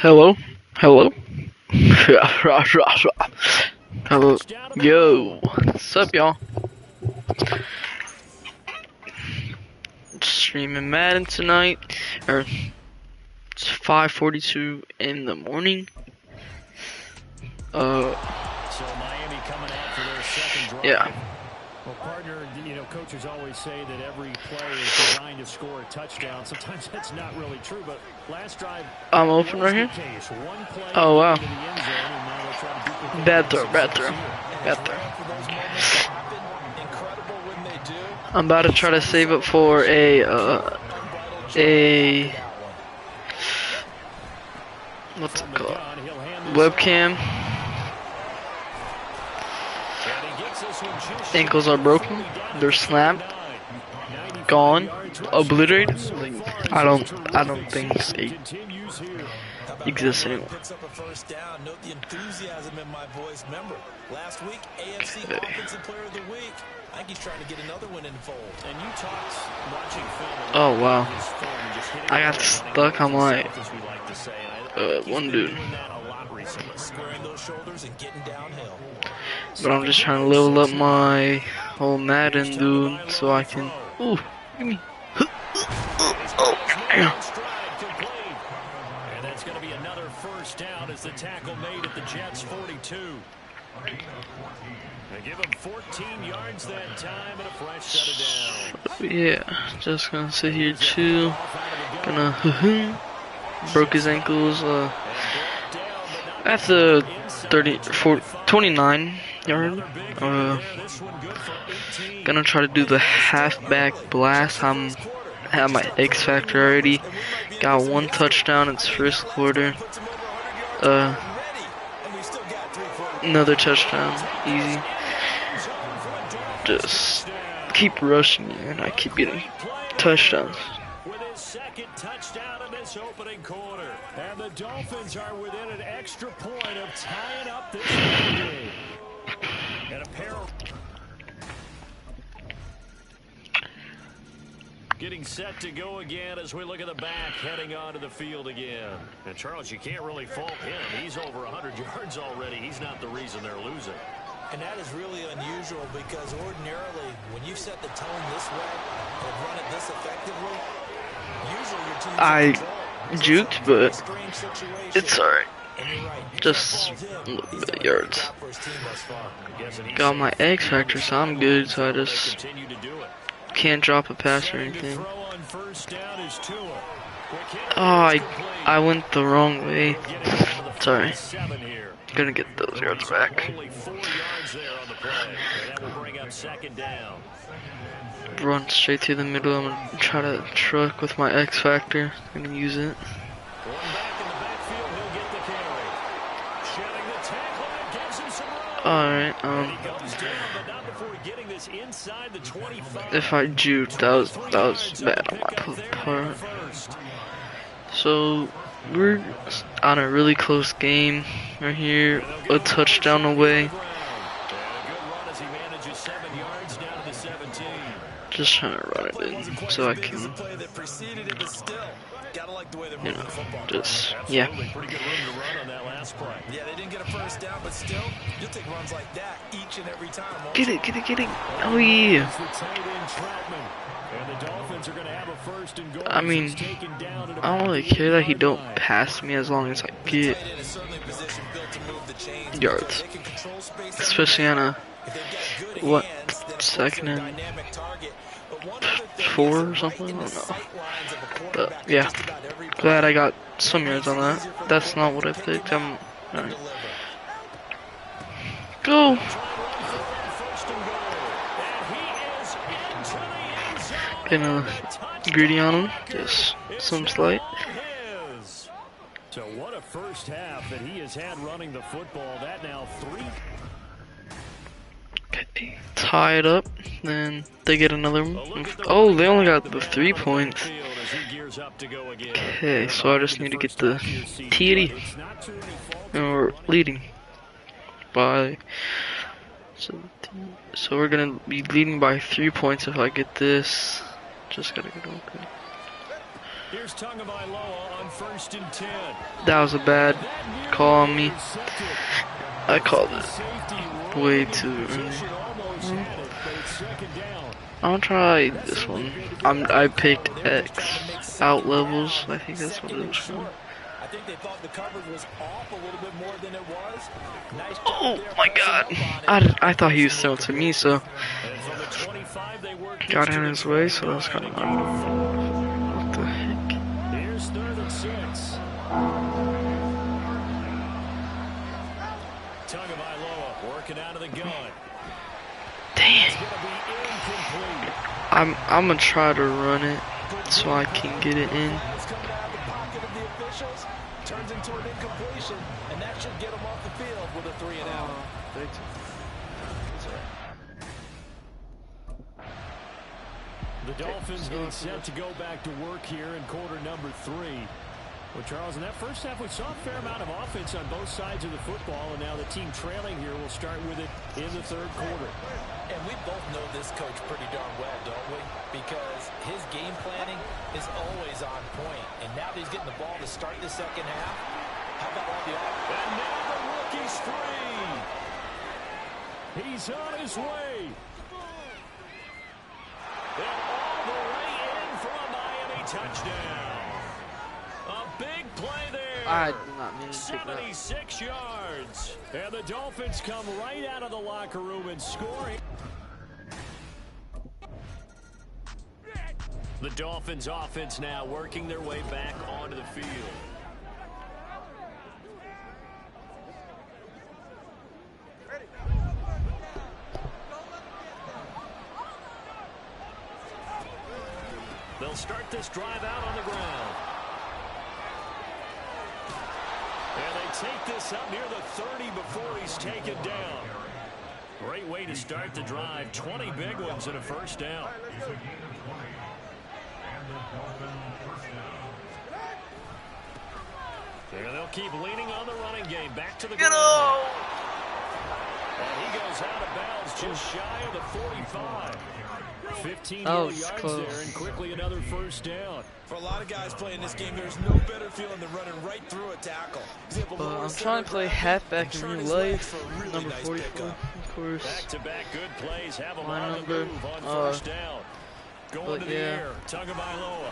Hello? Hello? Hello? Yo! What's up, y'all? Streaming Madden tonight. It's 5:42 in the morning. So Miami coming out for their second drive. Yeah. Well, partner, coaches always say that every play is designed to score a touchdown. Sometimes that's not really true, but last drive, I'm open right here. Oh, wow. Bad throw. I'm about to try to save up for a what's it called? Webcam. Ankles are broken. They're snapped. Gone. Obliterated. I don't think they exist anymore. Oh wow. I got stuck on my one dude. But I'm just trying to level up my whole Madden, dude, so I can. Ooh, give me. Oh, damn. And that's going to be another first down as the tackle made at the Jets 42. They give him 14 yards that time and a fresh set of down. Yeah, just gonna sit here too. Gonna broke his ankles at the 29 yard. Gonna try to do the halfback blast. I have my X factor already. Got one touchdown. It's first quarter. Another touchdown. Easy. Just keep rushing me, and I keep getting touchdowns. With his second touchdown in this opening quarter, and the Dolphins are within an extra point of tying up this game. And a pair of getting set to go again as we look at the back heading onto the field again. And Charles, you can't really fault him. He's over 100 yards already. He's not the reason they're losing. And that is really unusual because ordinarily, when you set the tone this way and run it this effectively, usually your team's I juked, but it's alright. Just a little bit of yards. Got my X factor, so I'm good, so I just can't drop a pass or anything. Oh, I went the wrong way. Sorry. Gonna get those yards back. Run straight through the middle. I'm gonna try to truck with my X factor. I'm gonna use it. Alright, if I juked, that was bad on my part. So we're on a really close game right here, a touchdown away. Just trying to run it in so I can, just, yeah. Yeah, they didn't get a first down, but still, you'll take runs like that each and every time. Get it. Oh, yeah. I mean, I don't really care that he don't pass me as long as I get yards. Especially on a, what, second and 4 or something? I don't know. But, yeah. Glad I got some yards on that. That's not what I picked. Alright. Go! Gonna greedy on him. Just some slight. So what a first half that he has had running the football. That now 3. Okay, tie it up, then they get another one. Oh, they only got the 3 points. Okay, so I just need to get the TD. And we're leading by 17. So we're gonna be leading by 3 points if I get this. Just gotta get open. Here's Tagovailoa on 1st and 10. That was a bad call on me. I called it way too early. I'll try this one. I picked X out levels. I think that's what it was for. I think they thought the coverage was off a little bit more than it was. Nice job Oh there my God! I thought he was throwing to me, so got in his way. So that was kind of what the heck? Here's 3rd and 6. Tagovailoa working out of the gun. Dang! It's going to be incomplete. I'm gonna try to run it so I can get it in. It's coming out of the pocket of the officials. Turns into an incompletion, and that should get them off the field with a 3 and out. The Dolphins getting set to go back to work here in quarter number 3. Well, Charles, in that first half, we saw a fair amount of offense on both sides of the football, and now the team trailing here will start with it in the 3rd quarter. And we both know this coach pretty darn well, don't we? Because his game planning is always on point. And now that he's getting the ball to start the 2nd half, how about all the offense? And now the rookie's free. He's on his way. And all the way in for a Miami touchdown. A big play there. I did not mean to pick that. 76 yards. And the Dolphins come right out of the locker room and score. The Dolphins offense now working their way back onto the field. They'll start this drive out on the ground. And they take this up near the 30 before he's taken down. Great way to start the drive. 20 big ones and a 1st down. And they'll keep leaning on the running game. Back to the ground. And he goes out of bounds just shy of the 45. 15 yards close there, and quickly another 1st down. For a lot of guys playing this game, there's no better feeling than running right through a tackle. I'm trying to play halfback in real life. Number 44, of course. Back-to-back good plays have him My on number. the move on 1st down. Going to the yeah. air, Tagovailoa.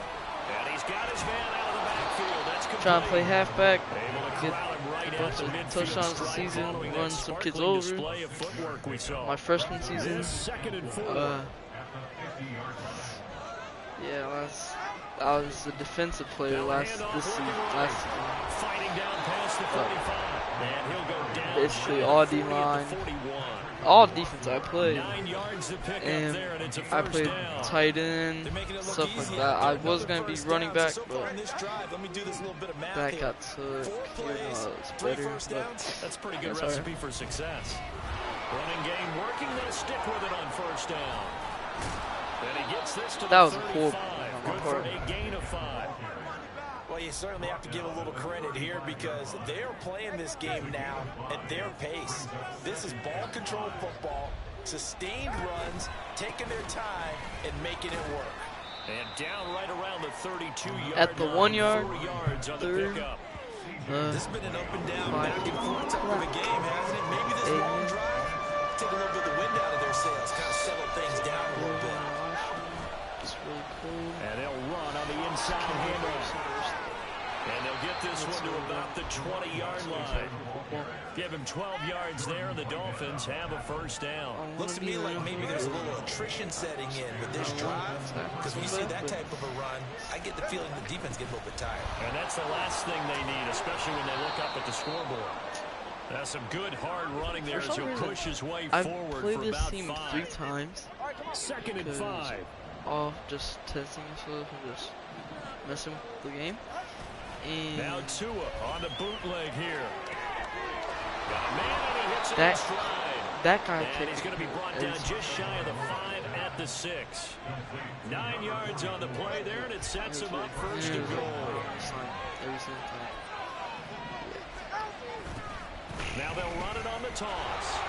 And he's got his man out of the backfield. That's complete. Trying to play halfback. Able to Get corral him right a at bunch the of midfield touchdowns this stripe season. following Run that some kids sparkling over. display of footwork we saw. My freshman season. This 2nd and 4. Yeah, I was a defensive player last season. Fighting down past the 45. And he'll go down Basically all D-line, 41. all defense I played. 9 yards to pick And up there, and it's a I 1st played down. tight end, stuff like that. I was going to be running back, but that got took. It's better, but That's a pretty good that's recipe for success. Running game working, they'll stick with it on 1st down. And he gets this to that the was a 35. poor play on my Good for part. a gain of 5. Well, you certainly have to give a little credit here because they're playing this game now at their pace. This is ball control football, sustained runs, taking their time and making it work. And down right around the 32-yard At the 1 yard, 4 yards on the 3rd, pickup. This has been an up and down, back and forth type of a game, hasn't it? Maybe this long drive take a little bit of the wind out of their sails, kind of settle things down a little bit. It's really cold. And they'll run on the inside handoff. And they'll get this one to about the 20-yard line. Give him 12 yards there, and the Dolphins have a 1st down. Looks to me like maybe there's a little attrition setting in with this drive, because when you see that type of a run, I get the feeling the defense gets a little bit tired. And that's the last thing they need, especially when they look up at the scoreboard. That's some good hard running there as he'll push his way forward I've played for this about team 5. 3 times. 2nd and 5. All just testing stuff and just messing with the game. And Now Tua on the bootleg here. Got a man and he hits it in that stride. guy And kicked he's going to be brought down just shy of the 5 at the 6. 9 yards on the play there, and it sets him up 1st and goal. every single time. Now they'll run it on the toss.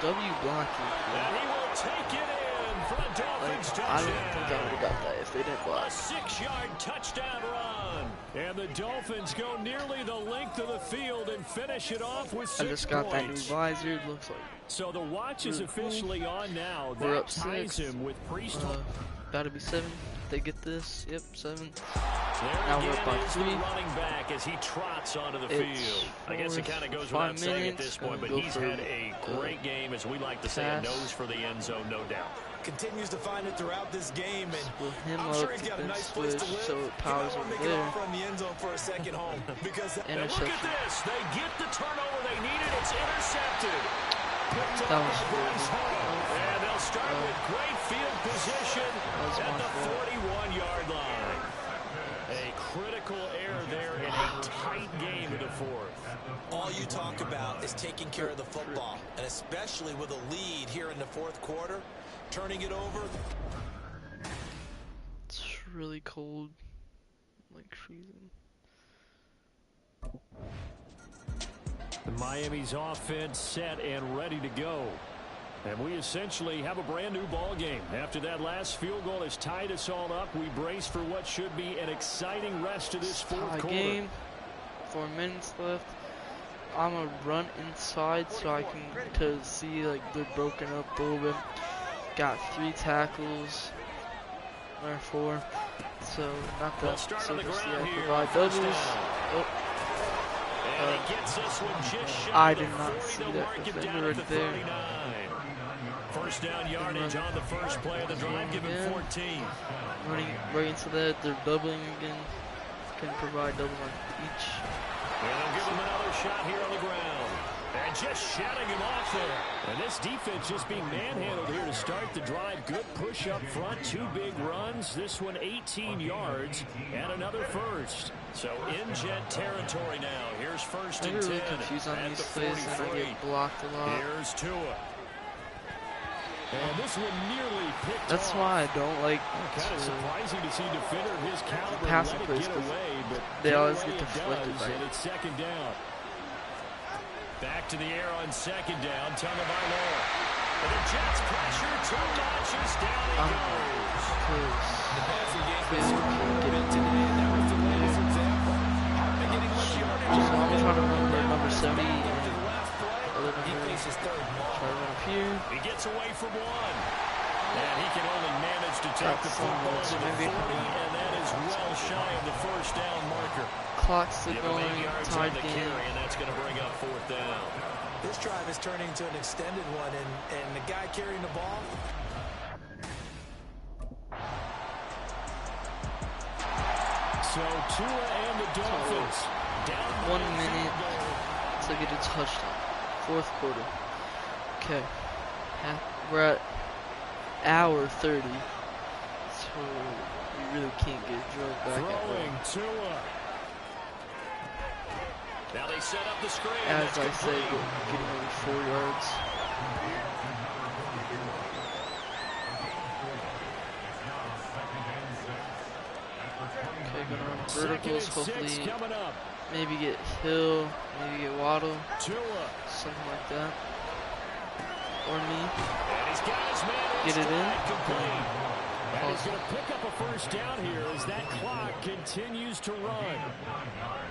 W blocking. And he will take it in for a Dolphins I don't think I touchdown. would have got that if if they didn't block. A 6-yard touchdown run. And the Dolphins go nearly the length of the field and finish it off with 6 points. I just got that new visor. It looks like. So the watch is officially on now. We're That up ties 6. him with Priest. About to be 7. If they get this. Yep, 7. There Now we're again up by is 3. the running back as he trots onto the field. I guess it kind of goes without saying at this point, but he's had a great game, as we like to say, a nose for the end zone, no doubt. Continues to find it throughout this game, and Split him I'm up, sure he's got a then nice place to switch, live. so it powers you over might make there. an offer on the end zone for a second home because And look Interception. at this. They get the turnover they needed. It's intercepted. Picked That up was by Bryce Hall. horrible. And they'll start with great field position was at my the fault. 41-yard line. A critical error there in a tight game in the fourth. all you talk about is taking care of the football, and especially with a lead here in the fourth quarter, turning it over. It's really cold. Like freezing. The Miami's offense set and ready to go. And we essentially have a brand new ball game. After that last field goal has tied us all up, we brace for what should be an exciting rest of this fourth quarter. Game. 4 minutes left. I'm gonna run inside so I can see like they're broken up a little bit. Got 3 tackles or 4, so not that Start so on the just ground here. provide First doubles. down. Oh, And he gets this one just shy I of the did not 40. see They'll that mark him defender down at the right there. 39. First down yardage on the first play of the drive, give him Again. 14. running right into that, they're doubling again. Can provide doubles on each. And they'll give him another shot here on the ground. And just shutting him off there. And this defense just being manhandled here to start the drive. Good push up front, 2 big runs. This one 18 yards and another first. So in Jet territory now. Here's first I and get 10 really confused on at these the plays and I 43. get blocked a lot. Here's Tua. And this one nearly picked That's off. why I don't like Kind of to surprising to see a defender of his caliber pass let the it plays get 'cause away, but they always Gilroy get deflected does, by and it. it's second down. Back to the air on second down. Tagovailoa. And the Jets pressure 2 notches down he goes. The passing game is been today, and that was the latest example. Not getting much yardage. So I'm trying to remember number 70 After and the last play, other he number. faces third and long. Try to run up here. He gets away from one. And he can only manage to take That's the football so to the maybe 40, and that is well shy of the first down marker. Clock's still Give him 8 going, yards on tied the game. carry, and that's going to bring up fourth down. This drive is turning into an extended one, and the guy carrying the ball, So Tua and the Dolphins down 1 by a minute field goal. to get a touchdown. Fourth quarter. Okay. We're at hour 30. So we really can't get drug back at Throwing all. Tua. Now they set up the screen. As That's I said, complete. getting only 4 yards. Okay, gonna run Second verticals, and 6 hopefully coming up. maybe get Hill, maybe get Waddle, Tua. something like that. Or me. And he's got his man Get it in. inside, complete. And he's Awesome. going to pick up a first down here as that clock continues to run.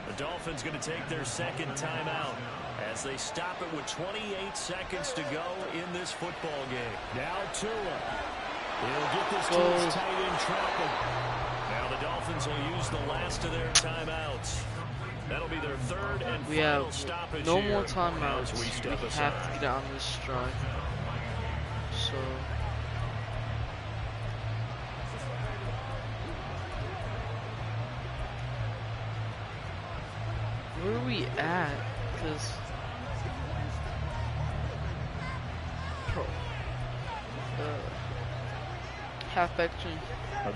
The Dolphins going to take their second timeout as they stop it with 28 seconds to go in this football game. Now Tua. He'll get this to his tight end Trapping. Now the Dolphins will use the last of their timeouts. That'll be their third and We final have stoppage no here more as timeouts. we We step have aside. to get on this drive. So where are we at? Because halfback turn.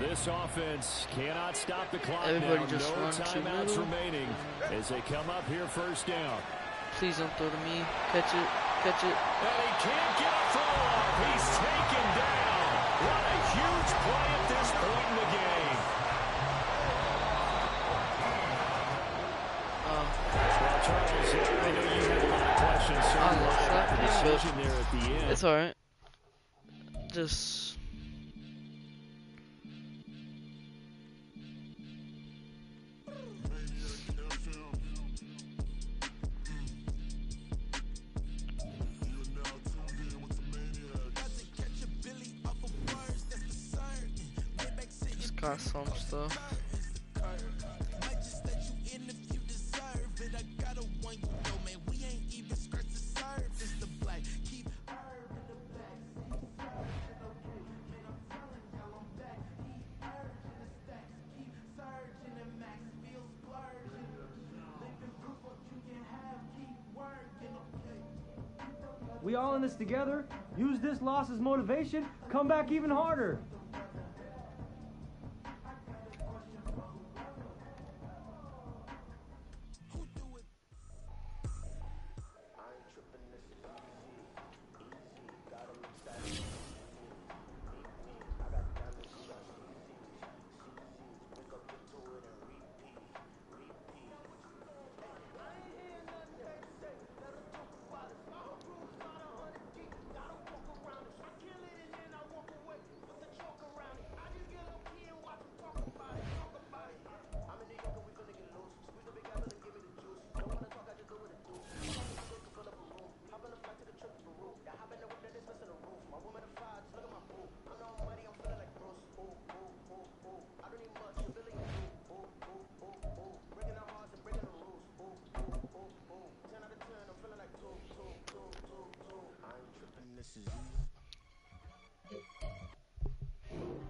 This offense cannot stop the clock Everybody now. just No run to timeouts middle. remaining as they come up here first down. Please don't throw to me. Catch it. Catch it. And he can't get a throw off. He's taken down. What a huge play at this point in the game. Well, Charles, I know you had a lot of questions. I lost that The game, but decision there at the end. it's alright. Just got some stuff. We all in this together. Use this loss as motivation. Come back even harder.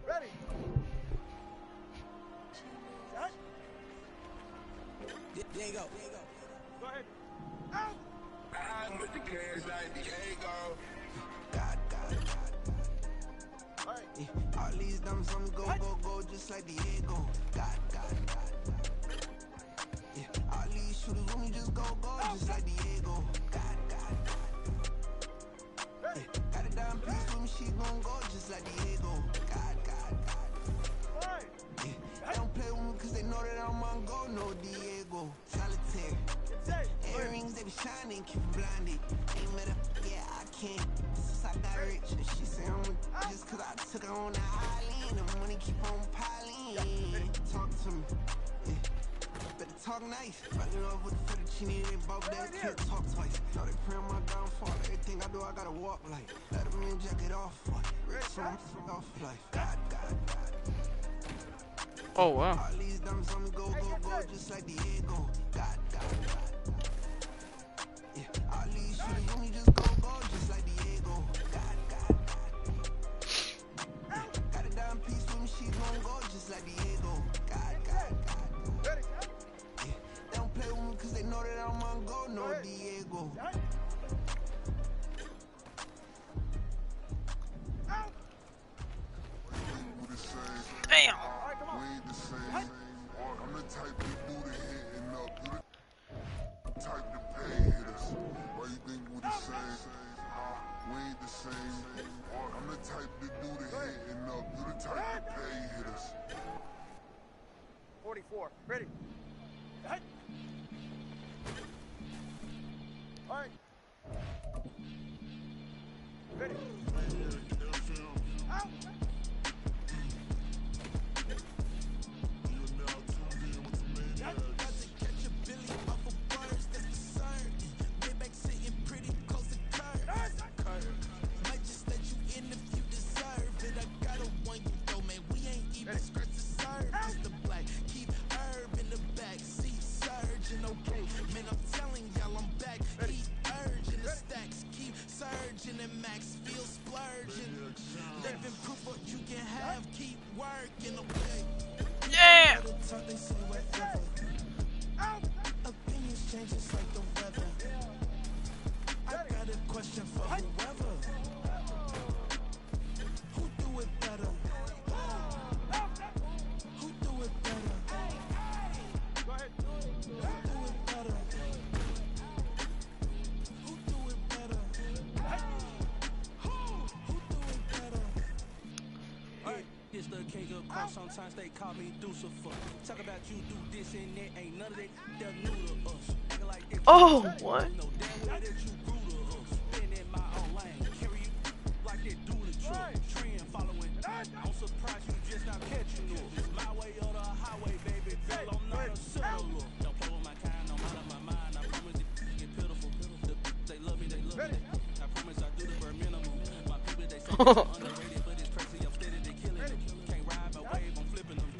Ready. Set. There you go. Go ahead. Out. I'm with the kids like Diego. All right. Yeah, all these numbers on me go, just like Diego. God. Yeah, all these shooters on me just go, just like Diego. God. Yeah, got a dime piece with me, she gon' go just like Diego. God. All right. Yeah, they don't play with me cause they know that I'm on go, no Diego. Solitaire. Set. Earrings, they be shining, keep me blinded. Ain't met her, yeah, I can't. Since I got rich, and she say I'm with just cause I took her on the island. The money keep on piling. Talk to me, yeah. Better talk nice. Fucking up with the fettuccine, they both that can't talk twice. Know they pray on my downfall. Everything I do, I gotta walk like. Let them in, jacket off. Rich, so I'm off life. God. Oh wow. All these numbers on me go, just like Diego. God. Yeah, all these shooters on me just go, just like Diego. God. Yeah, got a dime piece with me, she gon' go just like Diego. God. Ready. Yeah, they don't play with me cause they know that I'm on go, no Diego. Set. Out. Damn. All right, come on. We ain't the same. I'm the type to do the hitting up. You the type to pay hitters. Why you think we the same? We ain't the same. I'm the type to do the hitting up. You the type to pay hitters. 44. Ready. Set. All right. Ready. Out. Yeah. Opinions change just like the weather. I got a question for whoever. Who do it better? Who do it better? Go ahead. Who do it better? Who do it better? Who do it better? It's the king of crop, sometimes they call me Lucifer. Talk about you do this and that, ain't none of that, they're new to us. Acting like that Oh, what? no damn way that you grew to us. Been in my own lane, carry you like that do the truck. Trend following, I'm surprised you just not catching up. It's my way or the highway, baby, girl, I'm not a settler. Don't play with my kind, I'm out of my mind, I promise it get pitiful. They love me, I promise I do the bare minimum. My people, they say I'm underrated, but it's crazy, I'm steady, they killing it. Can't ride my wave, I'm flipping them.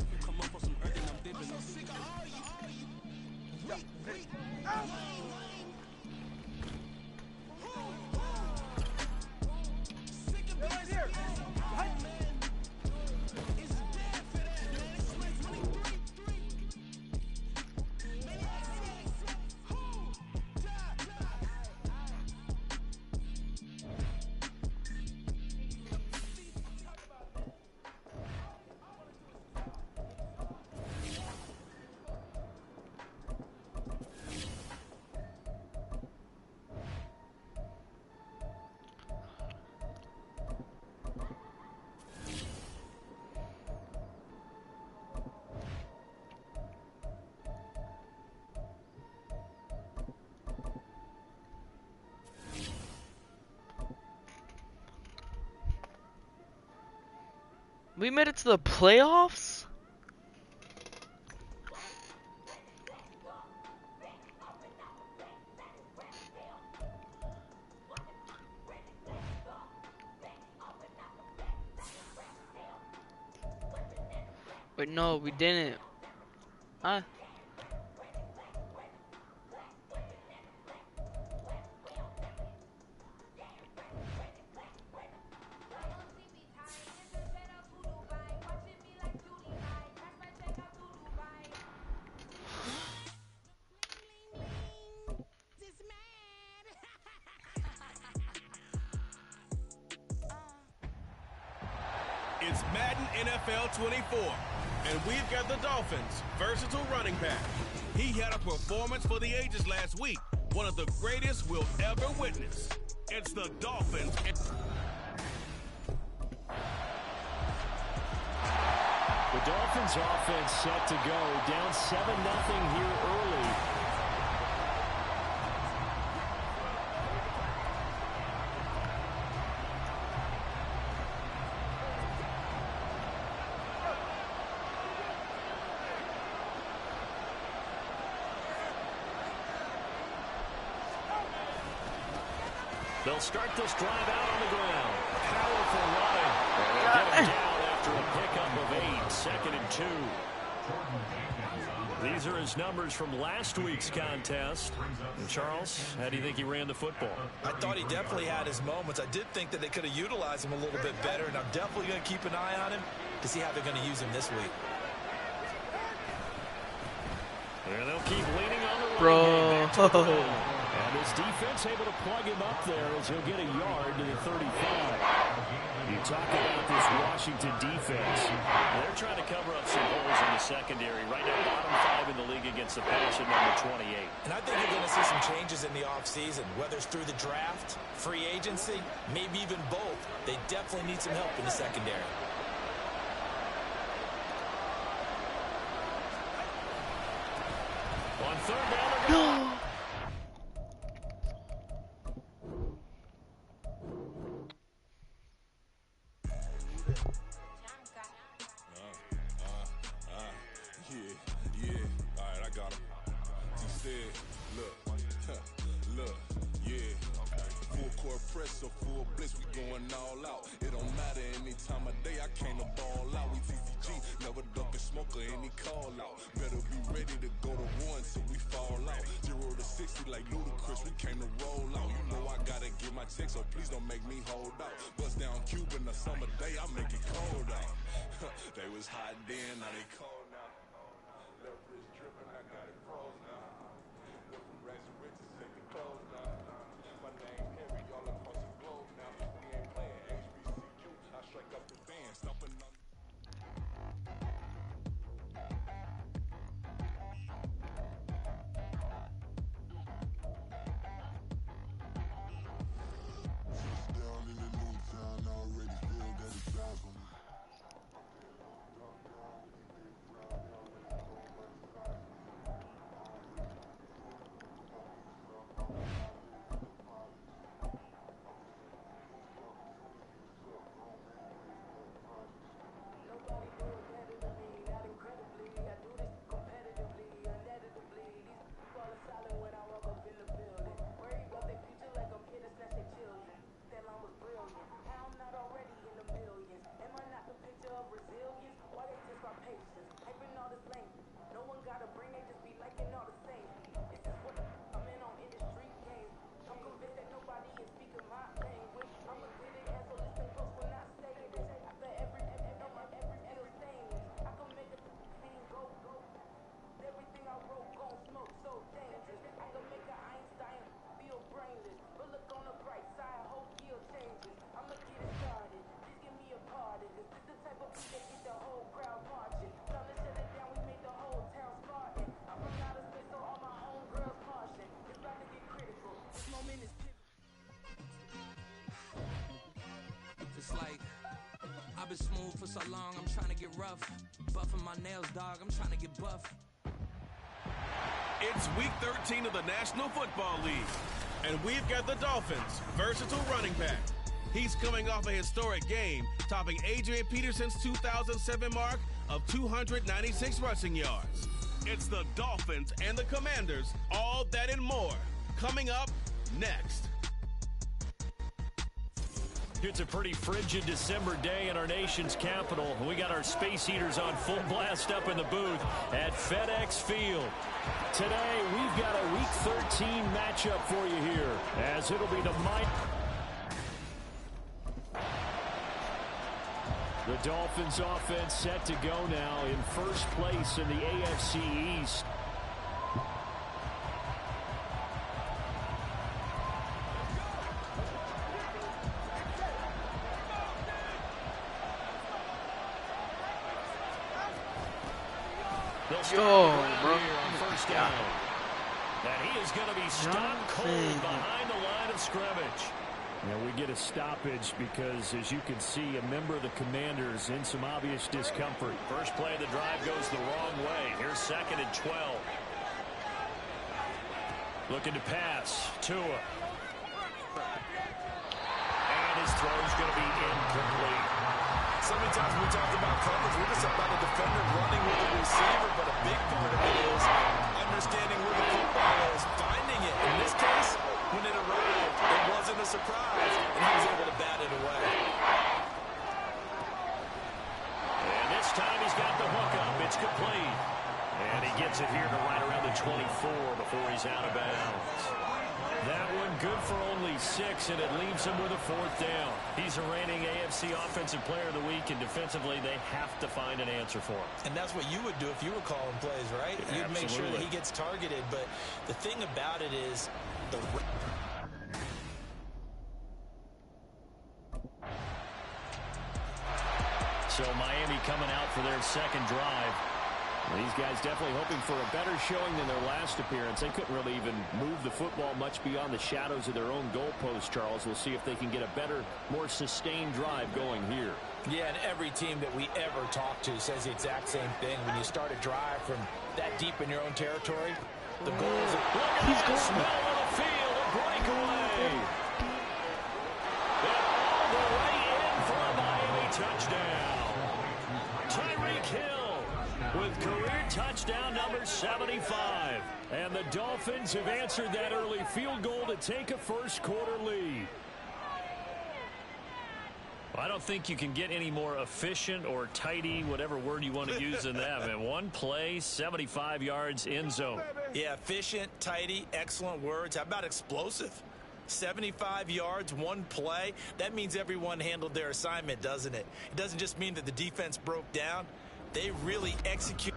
We made it to the playoffs? Wait, no, we didn't. Huh? It's Madden NFL 24, and we've got the Dolphins' versatile running back. He had a performance for the ages last week, one of the greatest we'll ever witness. It's the Dolphins. The Dolphins offense set to go, down 7-0 here early. They'll start this drive out on the ground. Powerful running. And they'll get him down after a pickup of 8. 2nd and 2. These are his numbers from last week's contest. And Charles, how do you think he ran the football? I thought he definitely had his moments. I did think that they could have utilized him a little bit better, and I'm definitely going to keep an eye on him to see how they're going to use him this week. And they'll keep leaning on the Bro. And his defense able to plug him up there as he'll get a yard to the 35. You talk about this Washington defense. They're trying to cover up some holes in the secondary. Right now, bottom 5 in the league against the pass at number 28. And I think you're going to see some changes in the offseason, whether it's through the draft, free agency, maybe even both. They definitely need some help in the secondary. On 3rd down, they're going. So full blitz, we going all out. It don't matter any time of day, I came to ball out. We TCG, never duck a smoker, any call out. Better be ready to go to war until we fall out. 0 to 60 like Ludacris, we came to roll out. You know I gotta get my check, so please don't make me hold out. Bust down Cuban, a summer day, I make it cold out. They was hot then, now they cold now. Left wrist dripping, I got it froze now. Look from rags to riches, take the clothes now. My name Henry, all across the globe now. We ain't playing HBCU. I strike up the band, stomping on. Down in the new town already, still got his eyes on me. I've been smooth for so long, I'm trying to get rough. Buffing my nails, dog, I'm trying to get buff. It's week 13 of the National Football League, and we've got the Dolphins' versatile running back. He's coming off a historic game, topping Adrian Peterson's 2007 mark of 296 rushing yards. It's the Dolphins and the Commanders, all that and more, coming up next. It's a pretty frigid December day in our nation's capital. We got our space heaters on full blast up in the booth at FedEx Field. Today, we've got a Week 13 matchup for you here, as it'll be the Dolphins offense set to go now in first place in the AFC East. Yo, bro. First down. And he is going to be stopped cold behind the line of scrimmage. And we get a stoppage because, as you can see, a member of the Commanders in some obvious discomfort. First play of the drive goes the wrong way. Here's 2nd and 12. Looking to pass. Tua. And his throw is going to be incomplete. So many times we talk about coverage, we're just about a defender running with a receiver, but a big part of it is understanding where the football is, finding it. In this case, when it arrived, it wasn't a surprise, and he was able to bat it away. And this time he's got the hook up. It's complete. And he gets it here to right around the 24 before he's out of bounds. That one good for only 6, and it leaves him with a 4th down. He's a reigning AFC Offensive Player of the Week, and defensively they have to find an answer for him. And that's what you would do if you were calling plays, right? You'd make sure that he gets targeted. But the thing about it is the... So Miami coming out for their second drive. These guys definitely hoping for a better showing than their last appearance. They couldn't really even move the football much beyond the shadows of their own goalpost, Charles. We'll see if they can get a better, more sustained drive going here. Yeah, and every team that we ever talk to says the exact same thing. When you start a drive from that deep in your own territory, the goal is... He's going to smell on the field, a breakaway. And all the way in for a Miami touchdown. Tyreek Hill with career touchdown number 75. And the Dolphins have answered that early field goal to take a first-quarter lead. I don't think you can get any more efficient or tidy, whatever word you want to use in that. Man, one play, 75 yards, end zone. Yeah, efficient, tidy, excellent words. How about explosive? 75 yards, one play. That means everyone handled their assignment, doesn't it? It doesn't just mean that the defense broke down. They really execute.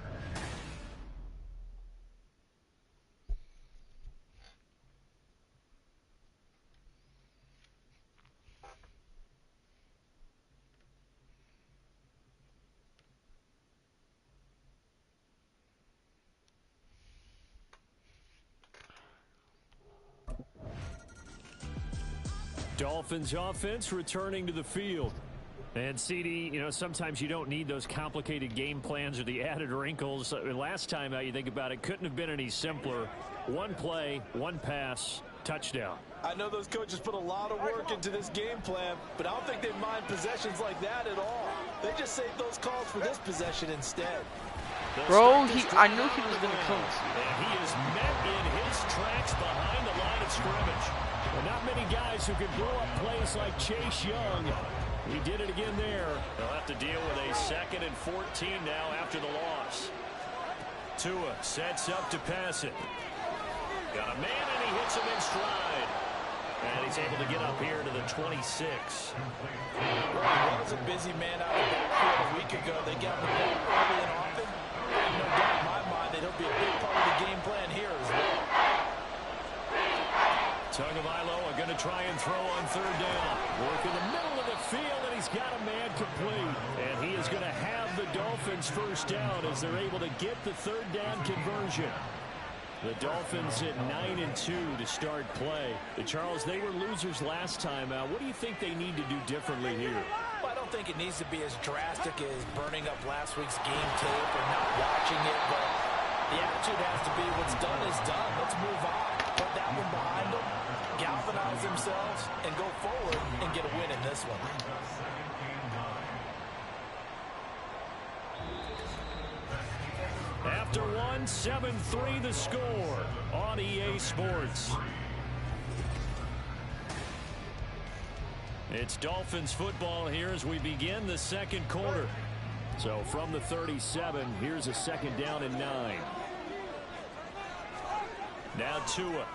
Dolphins offense returning to the field. And CD, you know, sometimes you don't need those complicated game plans or the added wrinkles. Last time out, you think about it, couldn't have been any simpler. One play, one pass, touchdown. I know those coaches put a lot of work into this game plan, but I don't think they mind possessions like that at all. They just save those calls for this possession instead. Bro, I knew he was going to come. And he is met in his tracks behind the line of scrimmage. Well, not many guys who can blow up plays like Chase Young. He did it again there. They'll have to deal with a 2nd and 14 now after the loss. Tua sets up to pass it. Got a man, and he hits him in stride. And he's able to get up here to the 26. Well, he was a busy man out of the backfield a week ago. They got him the ball early and often. No doubt in my mind that he'll be a big part of the game plan here as well. Tagovailoa going to try and throw on 3rd down. Work in the middle of the field, and he's got a man complete. And he is going to have the Dolphins first down as they're able to get the 3rd down conversion. The Dolphins at 9-2 to start play. Charles, they were losers last time out. What do you think they need to do differently here? Well, I don't think it needs to be as drastic as burning up last week's game tape or not watching it, but the attitude has to be what's done is done. Let's move on. put that one behind them, galvanize themselves, and go forward and get a win in this one. After one, 7-3 the score on EA Sports. It's Dolphins football here as we begin the second quarter. So from the 37, here's a second down and 9. Now Tua.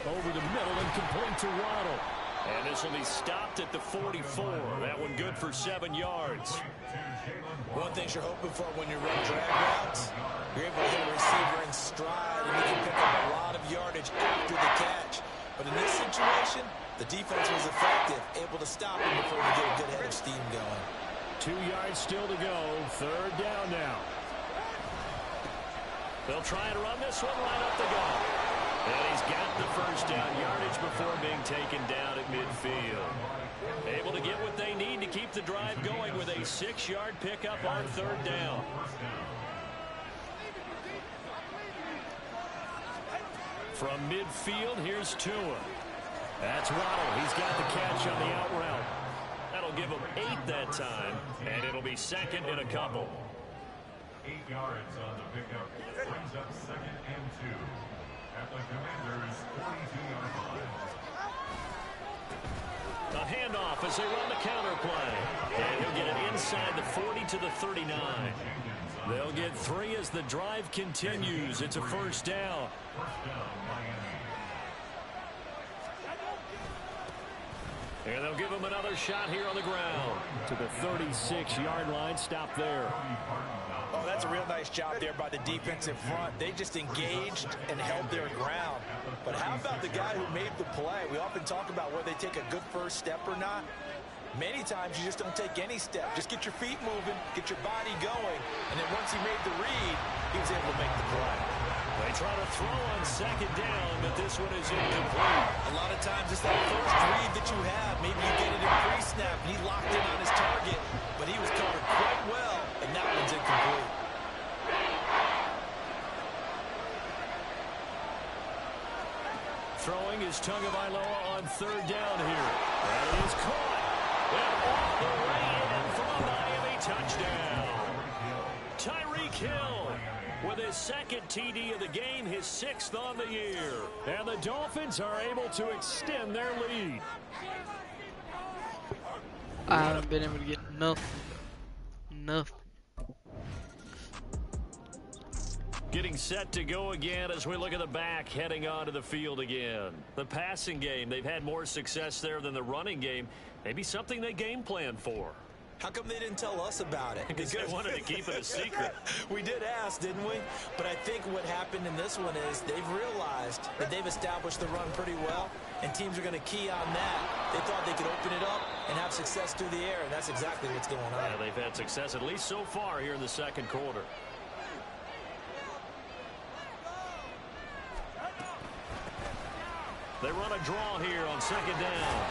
Over the middle and complete to Waddle. And this will be stopped at the 44. That one good for 7 yards. One thing you're hoping for when you run drag routes, you're able to hit a receiver in stride and you can pick up a lot of yardage after the catch. But in this situation, the defense was effective, able to stop him before we get a good head of steam going. 2 yards still to go. Third down now. They'll try and run this one right up the gut. And he's got the first down yardage before being taken down at midfield. Able to get what they need to keep the drive going with a 6-yard pickup on third down. From midfield, here's Tua. That's Waddle. He's got the catch on the out route. That'll give him 8 that time, and it'll be second and a couple. 8 yards on the pickup. Brings up second and 2 at the Commander's 42-yard line. A handoff as they run the counter play. And he'll get it inside the 40 to the 39. They'll get 3 as the drive continues. It's a first down. And they'll give him another shot here on the ground. To the 36-yard line. Stop there. Oh, that's a real nice job there by the defensive front. They just engaged and held their ground. But how about the guy who made the play? We often talk about whether they take a good first step or not. Many times you just don't take any step. Just get your feet moving, get your body going, and then once he made the read, he was able to make the play. They try to throw on second down, but this one is incomplete. A lot of times it's that first read that you have. Maybe you get it in pre-snap, and he locked in on his target, but he was covered quite well, and that one's incomplete. Throwing is Tagovailoa on third down here. And it is caught. And all the way in for a Miami touchdown. Tyreek Hill with his second TD of the game, his 6th on the year. And the Dolphins are able to extend their lead. I haven't been able to get nothing. Nothing. Getting set to go again as we look at the back heading onto the field again. The passing game, they've had more success there than the running game. Maybe something they game plan for. How come they didn't tell us about it? Because they wanted to keep it a secret. We did ask, didn't we? But I think what happened in this one is they've realized that they've established the run pretty well, and teams are going to key on that. They thought they could open it up and have success through the air, and that's exactly what's going on. Yeah, they've had success, at least so far, here in the second quarter. They run a draw here on second down.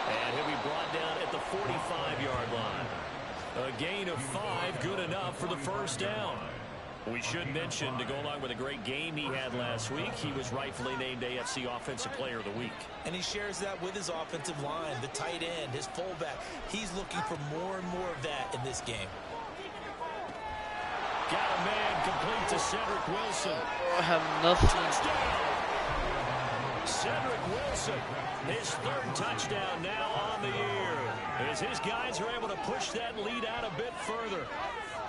And he'll be brought down at the 45-yard line. A gain of 5, good enough for the first down. We should mention, to go along with a great game he had last week, he was rightfully named AFC Offensive Player of the Week. And he shares that with his offensive line, the tight end, his fullback. He's looking for more and more of that in this game. Got a man complete to Cedric Wilson. I have nothing. Touchdown! Cedric Wilson, his 3rd touchdown now on the year, as his guys are able to push that lead out a bit further.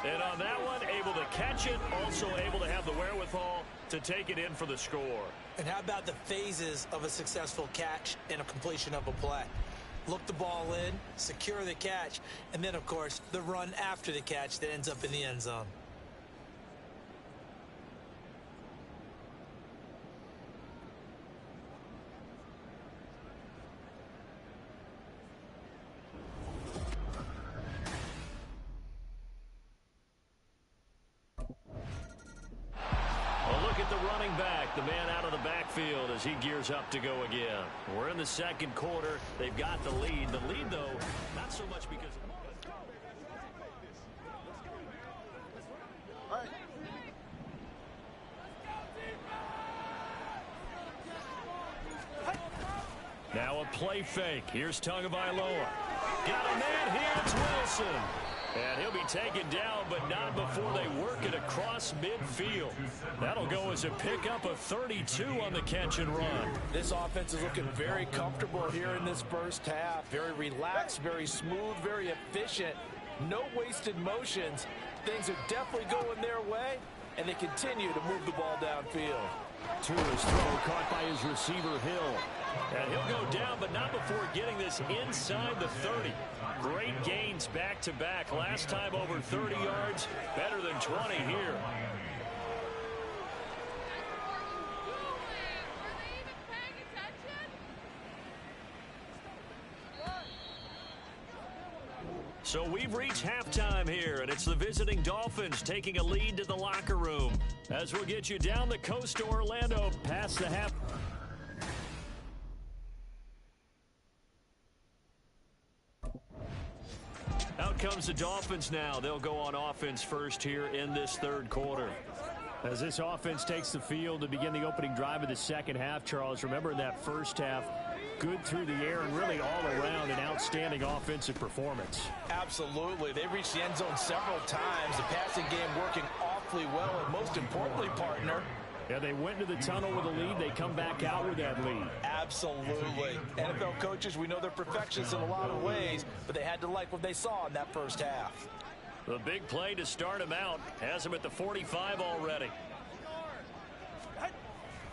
And on that one, able to catch it, also able to have the wherewithal to take it in for the score. And how about the phases of a successful catch and a completion of a play? Look the ball in, secure the catch, and then, of course, the run after the catch that ends up in the end zone. The man out of the backfield as he gears up to go again. We're in the second quarter. They've got the lead. The lead, though, not so much because of... All right. play fake. Here's Tagovailoa. Got a man here. It's Wilson. And he'll be taken down, but not before they work it across midfield. That'll go as a pickup of 32 on the catch and run. This offense is looking very comfortable here in this first half. Very relaxed, very smooth, very efficient. No wasted motions. Things are definitely going their way, and they continue to move the ball downfield. Tua's throw caught by his receiver, Hill. And he'll go down, but not before getting this inside the 30. Great gains back-to-back. Last time over 30 yards, better than 20 here. So we've reached halftime here, and it's the visiting Dolphins taking a lead to the locker room. As we'll get you down the coast to Orlando past the half. Out comes the Dolphins now. They'll go on offense first here in this third quarter. As this offense takes the field to begin the opening drive of the second half, Charles, remember in that first half, good through the air and really all around an outstanding offensive performance. Absolutely. They reached the end zone several times. The passing game working awfully well, and most importantly, partner, yeah, they went to the tunnel with a lead. They come back out with that lead. Absolutely. NFL coaches, we know they're perfectionists in a lot of ways, but they had to like what they saw in that first half. The big play to start him out has him at the 45 already.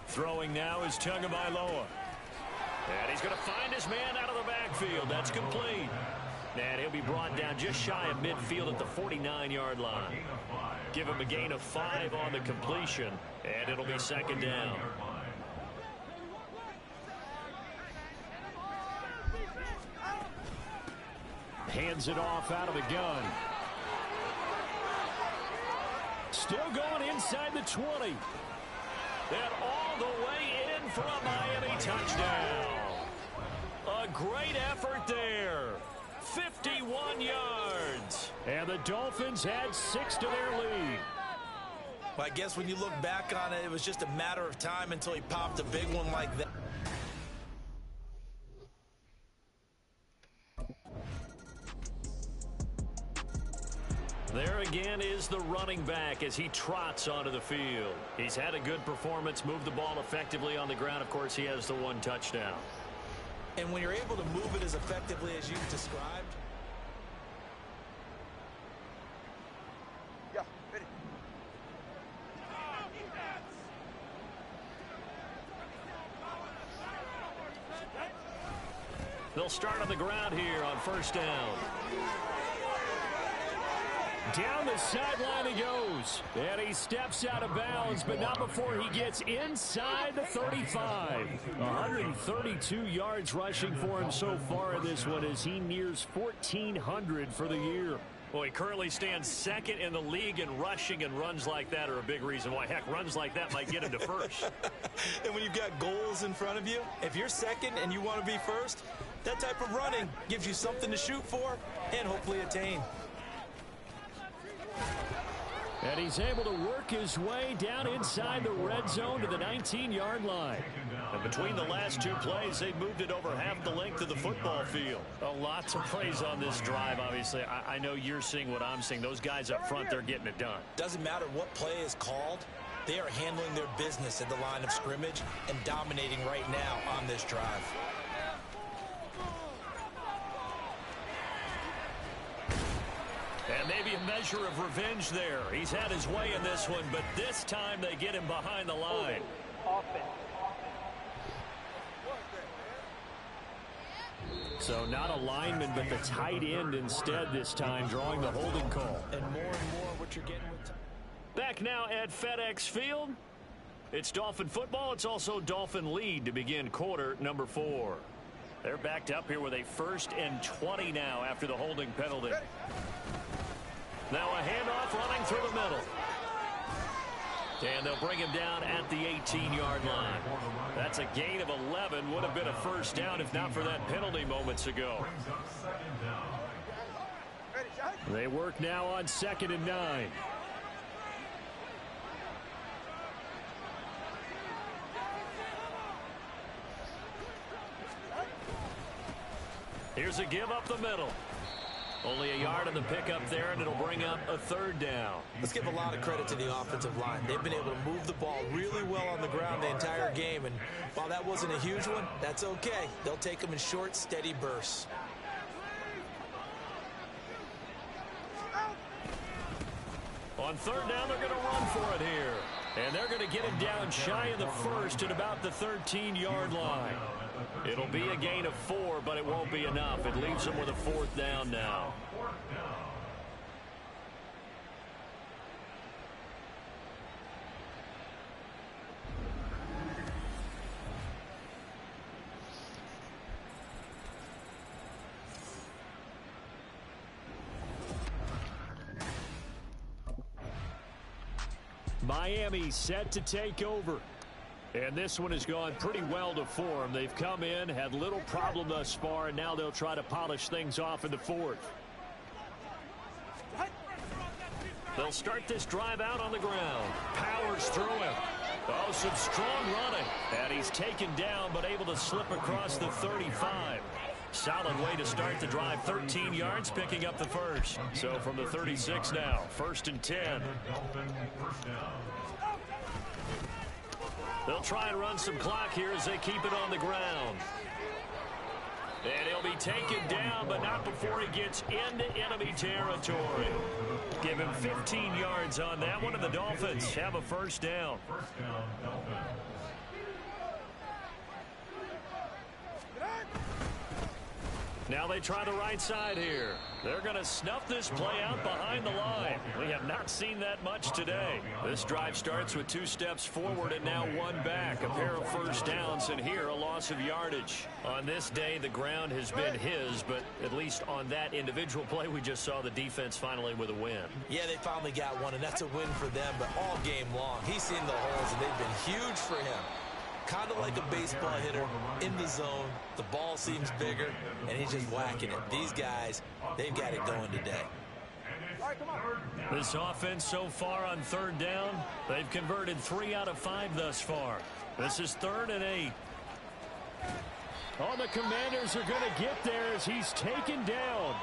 Throwing now is Tagovailoa. And he's going to find his man out of the backfield. That's complete. And he'll be brought down just shy of midfield at the 49-yard line. Give him a gain of 5 on the completion, and it'll be second down. Hands it off out of the gun. Still going inside the 20. And all the way in for a Miami touchdown. A great effort there. 51 yards. And the Dolphins had 6 to their lead. Well, I guess when you look back on it, it was just a matter of time until he popped a big one like that. There again is the running back as he trots onto the field. He's had a good performance, moved the ball effectively on the ground. Of course, he has the 1 touchdown. And when you're able to move it as effectively as you've described. Yeah, ready. They'll start on the ground here on first down. Down the sideline he goes. And he steps out of bounds, but not before he gets inside the 35. 132 yards rushing for him so far in this one as he nears 1,400 for the year. Well, he currently stands second in the league in rushing, and runs like that are a big reason why. Heck, runs like that might get him to first. And when you've got goals in front of you, if you're second and you want to be first, that type of running gives you something to shoot for and hopefully attain. And he's able to work his way down inside the red zone to the 19-yard line. And between the last 2 plays, they've moved it over half the length of the football field. A lot to praise on this drive, obviously. I know you're seeing what I'm seeing. Those guys up front, they're getting it done. Doesn't matter what play is called. They are handling their business at the line of scrimmage and dominating right now on this drive. And maybe a measure of revenge there. He's had his way in this one, but this time they get him behind the line. So not a lineman, but the tight end instead this time, drawing the holding call. And more what you're getting with. Back now at FedEx Field. It's Dolphin football. It's also Dolphin lead to begin quarter number 4. They're backed up here with a 1st and 20 now after the holding penalty. Now a handoff running through the middle. And they'll bring him down at the 18-yard line. That's a gain of 11. Would have been a first down if not for that penalty moments ago. They work now on 2nd and 9. Here's a give up the middle. Only a yard on the pickup there, and it'll bring up a third down. Let's give a lot of credit to the offensive line. They've been able to move the ball really well on the ground the entire game, and while that wasn't a huge one, that's okay. They'll take them in short, steady bursts. On third down, they're going to run for it here. And they're going to get him down shy of the first at about the 13-yard line. It'll be a gain of 4, but it won't be enough. It leaves them with a fourth down now. Miami set to take over. And this one has gone pretty well to form. They've come in, had little problem thus far, and now they'll try to polish things off in the fourth. They'll start this drive out on the ground. Powers through him. Oh, some strong running. And he's taken down, but able to slip across the 35. Solid way to start the drive. 13 yards, picking up the first. So from the 36 now, 1st and 10. They'll try and run some clock here as they keep it on the ground. And he'll be taken down, but not before he gets into enemy territory. Give him 15 yards on that one, and the Dolphins have a first down. Now they try the right side here. They're going to snuff this play out behind the line. We have not seen that much today. This drive starts with 2 steps forward and now 1 back. A pair of first downs, and here a loss of yardage. On this day, the ground has been his, but at least on that individual play, we just saw the defense finally with a win. Yeah, they finally got one, and that's a win for them, but all game long, he's seen the holes, and they've been huge for him. Kind of like a baseball hitter in the zone. The ball seems bigger, and he's just whacking it. These guys, they've got it going today. This offense so far on third down, they've converted 3 out of 5 thus far. This is 3rd and 8. Oh, the Commanders are going to get there as he's taken down.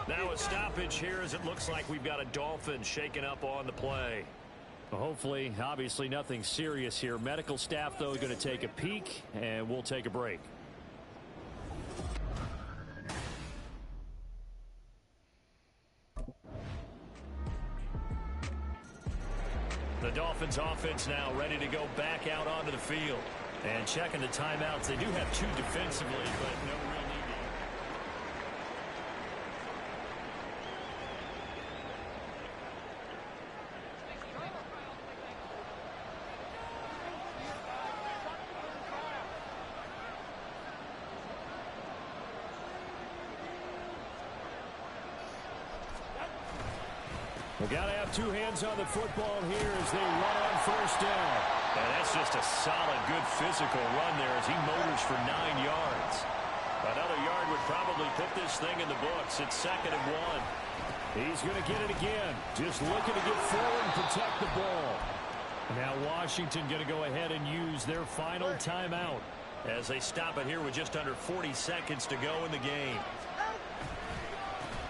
Now a stoppage here as it looks like we've got a Dolphin shaken up on the play. Hopefully, obviously nothing serious here. Medical staff, though, going to take a peek, and we'll take a break. The Dolphins offense now ready to go back out onto the field. And checking the timeouts, they do have 2 defensively, but no real need to. We've got to have 2 hands on the football here as they run on first down. And that's just a solid, good physical run there as he motors for 9 yards. Another yard would probably put this thing in the books. It's 2nd and 1. He's going to get it again. Just looking to get forward and protect the ball. Now Washington going to go ahead and use their final timeout as they stop it here with just under 40 seconds to go in the game.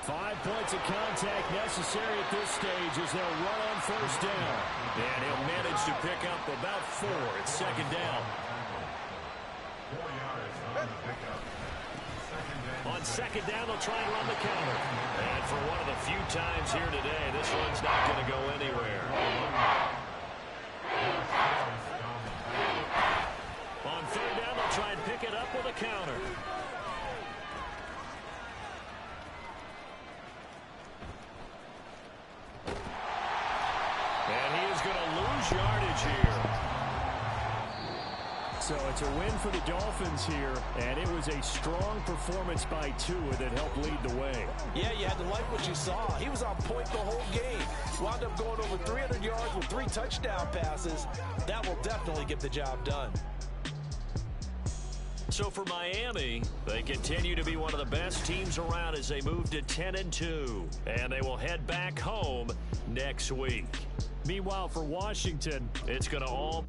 5 points of contact necessary at this stage as they'll run on first down. And he'll manage to pick up about 4. It's 2nd down. 4 yards on the pickup. On 2nd down, they'll try and run the counter. And for one of the few times here today, this one's not going to go anywhere. On 3rd down, they'll try and pick it up with a counter. And he is going to lose yardage here. So it's a win for the Dolphins here, and it was a strong performance by Tua that helped lead the way. Yeah, you had to like what you saw. He was on point the whole game. Wound up going over 300 yards with 3 touchdown passes. That will definitely get the job done. So for Miami, they continue to be one of the best teams around as they move to 10-2, and they will head back home next week. Meanwhile, for Washington, it's going to all...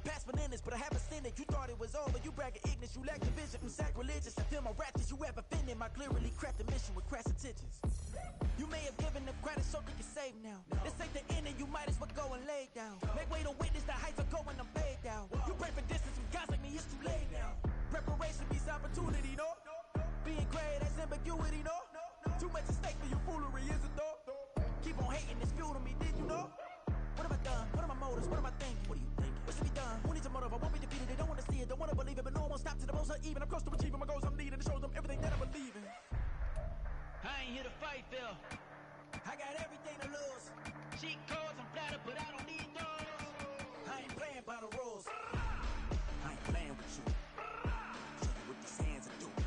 past bananas, but I haven't seen it. You thought it was over, you bragging ignorance, you lack the vision. I'm sacrilegious, I feel my ratchets, you have offended my clearly crafted mission with crass intentions. You may have given them credit so they can save now. This ain't the end and you might as well go and lay down. Make way to witness the heights are going, I'm paid down. You pray for distance with guys like me, it's too late now. Preparation means opportunity, no? Being great, that's ambiguity, no? Too much at stake for your foolery, is it though? Keep on hating, it's fuel to me, did you know? What have I done? What are my motives? What am I thinking? What do you think? What should be done? Who needs a motive? I won't be defeated. They don't want to see it, don't want to believe it, but no one won't stop to the most even. I'm close to achieving my goals. I'm needing to show them everything that I believe in. I ain't here to fight, Phil. I got everything to lose. Cheat codes, I'm flattered, but I don't need those. I ain't playing by the rules. I ain't playing with you. Show you what these hands are doing.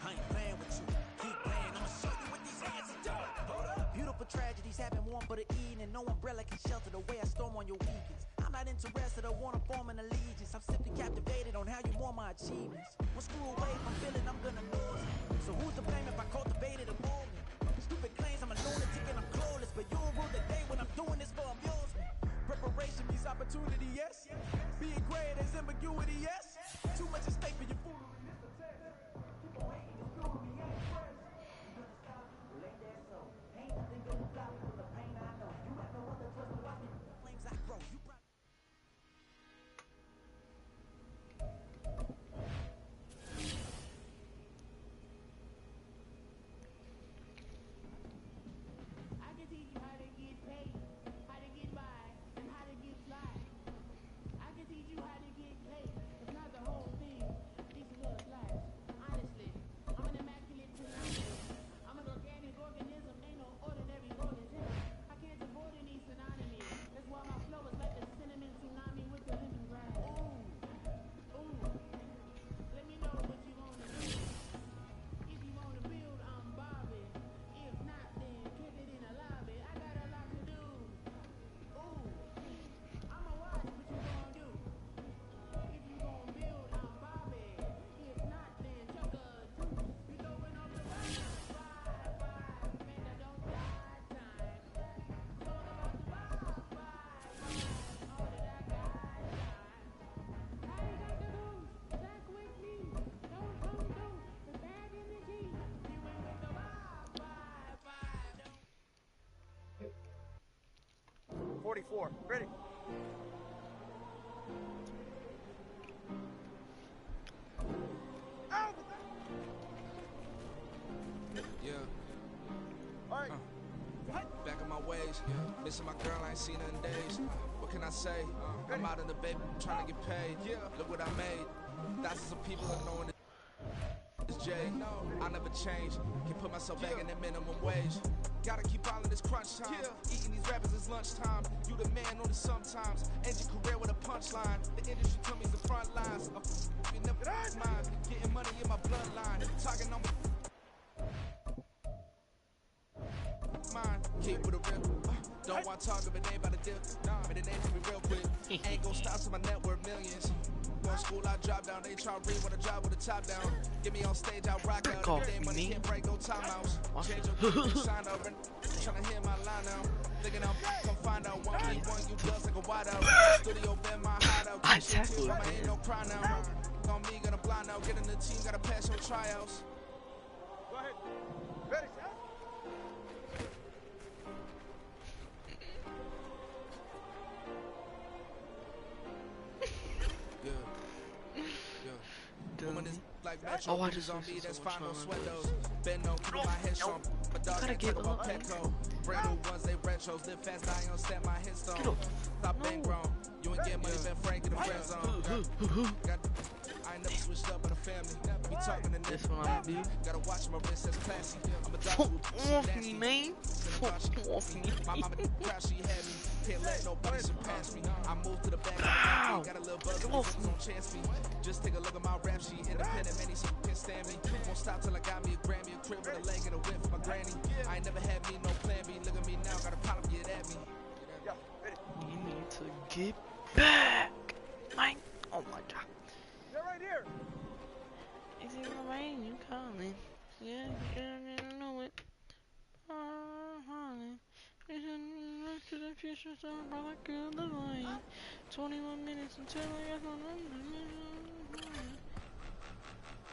I ain't playing with you. Keep playing, I'ma show you what these hands are doing. Hold up. Beautiful tragedies happen one for the evening, and no umbrella can shelter the way I storm on your weekends. I'm not interested, I wanna form an allegiance. I'm simply captivated on how you want my achievements. One screw away from feeling I'm gonna lose. So who's to blame if I cultivated a movement? Stupid claims I'm a lunatic and I'm clueless, but you'll rule the day when I'm doing this for amusement. Preparation means opportunity, yes. Being great as ambiguity, yes. Too much at stake for your foolery. Keep on hating, it's fuel to me, ain't fresh. You gonna stop? Well, ain't that so? Ain't nothing gonna stop me from the pain I know. You have no other choice to watch me. The flames I grow. You probably Ready? Out! Yeah. All right. Back on my ways. Missing my girl, I ain't seen her in days. What can I say? I'm out in the baby, trying to get paid. Look what I made. Thousands of people are knowing it's Jay. I never change. Can put myself back in the minimum wage. Gotta keep all of this crunch time. Eating these rappers is lunchtime. You the man only sometimes. End your career with a punchline. The industry tell me the front lines. You never mine. Getting money in my bloodline. Talking on mine. Keep with a rip. Don't want to talk if it ain't about a dip. But it ain't to be real quick. Ain't gon' stop till my net worth millions. Going school, I drop down. They try to read when I drop with a top down. Get me on stage, I rock out. Every day money can't break, no timeouts. Change your sign up. Tryna hear my line now. Thinking I'm come find out 1v1, you dust like a wideout. Studio been my hideout. I ain't no cry now. On me, gonna blind out. Get in the team, gotta pass your tryouts. Go ahead. Ready? Like metro, I just on me, that's fine, no fun. sweatos. Bend no, keep my head strong. My dog ain't talk about Petco. Brand new ones, they retros. Live fast, I ain't gon' stand my headstone. Stop being grown. You ain't get money, been Frank in the friend zone. I ain't never switched up with a family. Be talking to this one, I'm deep. Gotta watch my wrist, that's classy. I'm a dog off me, man. Off me. My mama proud she had me. Can't let nobody surpass me. I moved to the back of the got a little buzz on chance me. Just take a look at my rap sheet. Independent, many some can't stand me. Won't stop till I got me a Grammy, a crib with a leg and a whip for my granny. I ain't never had me no plan B. Look at me now, got a problem, get at me. You need to get back, man. Oh my god. They're right here. Is it rain? You calling? Yeah, you know it. 21 minutes until I got on.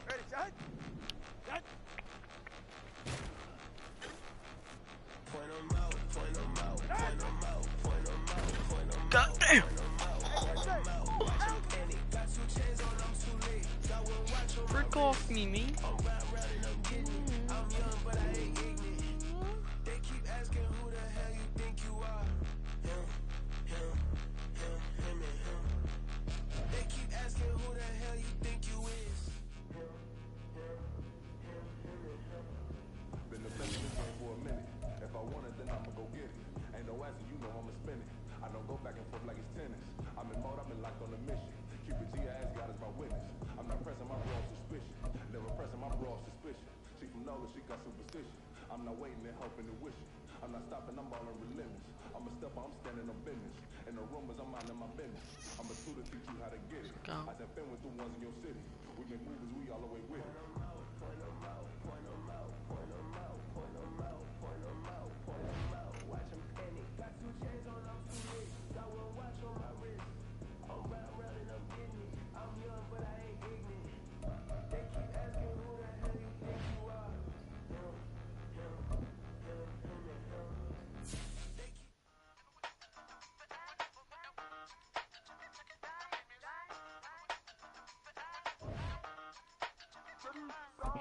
Ready, shot. Shot. Point 'em out, point 'em out, point 'em out, point 'em out, point 'em out. God damn. Frick off me, me. They keep asking who the hell you think you are. Him, and him. They keep asking who the hell you think you is. Been the best in this game for a minute. If I want it, then I'ma go get it. Ain't no answer, you know I'ma spin it. I don't go back and forth like it's tennis. I'm in mode, I've been locked on a mission. Cupid G ass God is my witness. I'm not pressing my broad suspicion. Never pressing my broad suspicion. She from Nola, she got superstition. I'm not waiting and hoping and wishing. I'm not stopping, I'm balling relentless. I'm a stepper, I'm standing on business. In the rumors, I'm minding my business. I'm a tutor, teach you how to get it. I said, fin with the ones in your city. We been movers, we all the way with it. Point 'em out, point 'em out, point 'em out, point 'em out, point 'em out, point 'em out. Watch 'em panic. Got 2 chains on, I'm too lit. Got 1 watch on my wrist. I'm round and I'm getting it. I'm young, but I ain't ignorant. They keep asking who the hell you think you are.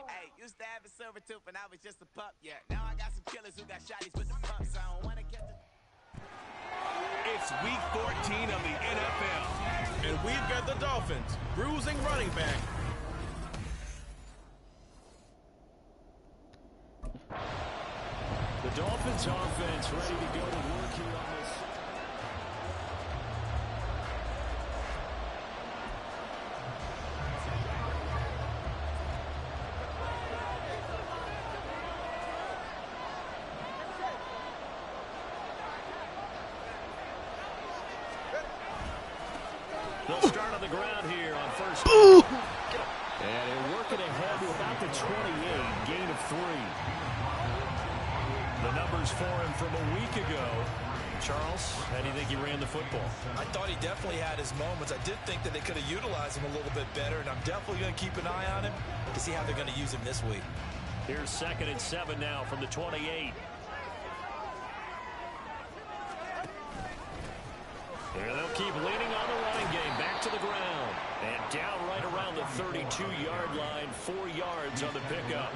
Hey, used to have a silver tooth when I was just a pup, yeah. Now I got some killers who got shotties with the pumps. I don't wanna get the... It's week 14 of the NFL, and we've got the Dolphins bruising running back. The Dolphins offense ready to go to work here on this. They'll start on the ground here on first down. And they're working ahead to about the 28, gain of 3. The numbers for him from a week ago. Charles, how do you think he ran the football? I thought he definitely had his moments. I did think that they could have utilized him a little bit better, and I'm definitely going to keep an eye on him to see how they're going to use him this week. Here's 2nd and 7 now from the 28. And they'll keep leaning on the running game. Back to the ground. And down right around the 32-yard line. 4 yards on the pickup.